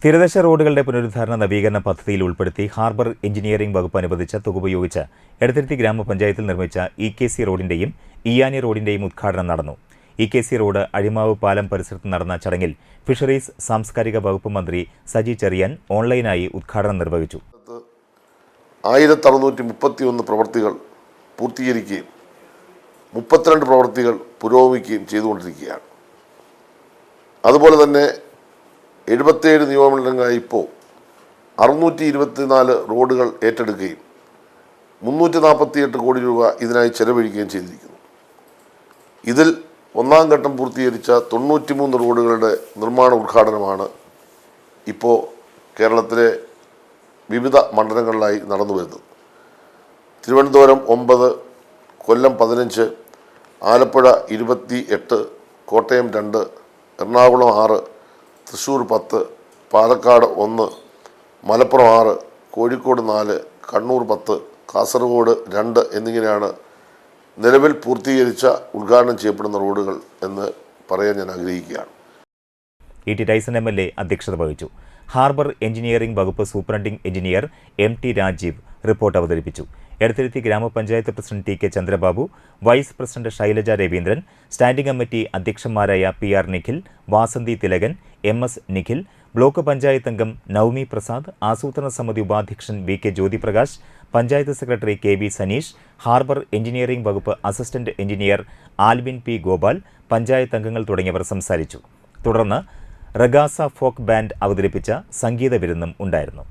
തീരദേശ റോഡുകളുടെ പുനരുദ്ധാരണ നവീകരണ പദ്ധതിയിൽ ഉൾപ്പെടുത്തി ഹാർബർ എഞ്ചിനീയറിംഗ് വകുപ്പ് അനുവദിച്ച തുക ഉപയോഗിച്ച് എടത്തിരുത്തി ഗ്രാമപഞ്ചായത്തിൽ നിർമ്മിച്ച ഇ.കെ.സി. റോഡിന്റെയും ഇയാനി റോഡിന്റെയും ഉദ്ഘാടനം നടന്നു. ഇ.കെ.സി. റോഡ് അഴിമാവ് പാലം പരിസരത്ത് നടന്ന ചടങ്ങിൽ ഫിഷറീസ് സാംസ്കാരിക വകുപ്പ് മന്ത്രി സജി ചെറിയാൻ ഓൺലൈനായി ഉദ്ഘാടനം നിർവഹിച്ചു. 1631 പ്രവൃത്തികൾ പൂർത്തീകരിക്കുകയും 32 പ്രവൃത്തികൾ പുരോഗമിക്കുകയും ചെയ്തുകൊണ്ടിരിക്കുകയാണ്. അതുപോലെ തന്നെ 77 നിയമമണ്ഡലങ്ങളായി ഇപ്പോൾ 624 റോഡുകൾ ഏറ്റെടുക്കുകയും 348 കോടി രൂപ ഇതിനായി ചെലവഴിക്കുകയും ചെയ്തിരിക്കുന്നു. ഇതിൽ ഒന്നാം ഘട്ടം പൂർത്തീകരിച്ച 93 റോഡുകളുടെ നിർമ്മാണ ഉദ്ഘാടനമാണ് ഇപ്പോൾ കേരളത്തിലെ വിവിധ മണ്ഡലങ്ങളിലായി നടന്നു വരുന്നത്. തിരുവനന്തപുരം 9, കൊല്ലം 15, ആലപ്പുഴ 28, കോട്ടയം 2, എറണാകുളം 6, തൃശ്ശൂർ 10, പാലക്കാട് 1, മലപ്പുറം 6, കോഴിക്കോട് 4, കണ്ണൂർ 10, കാസർഗോഡ് 2 എന്നിങ്ങനെയാണ് നിലവിൽ പൂർത്തീകരിച്ച ഉദ്ഘാടനം ചെയ്യപ്പെടുന്ന റോഡുകൾ എന്ന് പറയാൻ ഞാൻ ആഗ്രഹിക്കുകയാണ്. ഇ.ടി. ടൈസൺ എം.എൽ.എ. അധ്യക്ഷത വഹിച്ചു. ഹാർബർ എഞ്ചിനീയറിംഗ് വകുപ്പ് superintending engineer M T. Rajeev report അവതരിപ്പിച്ചു. Edathiruthi grama panchayat president T K. Chandrababu, vice president Shailaja Raveendran, standing committee അധ്യക്ഷന്മാരായ P R. Nikhil, Vasanthi Thilakan, M S. Nikhil, block panchayat അംഗം നവമി പ്രസാദ്, ആസൂത്രണ സമിതി ഉപാധ്യക്ഷൻ V K. Jyothiprakash, panchayat secretary K V. Saneesh, harbour engineering വകുപ്പ് assistant engineer Alvin P. Gopal, panchayat അംഗങ്ങൾ തുടങ്ങിയവർ സംസാരിച്ചു. തുടർന്ന് റഗാസ ഫോക്ക് ബാൻഡ് അവതരിപ്പിച്ച സംഗീത വിരുന്നും ഉണ്ടായിരുന്നു.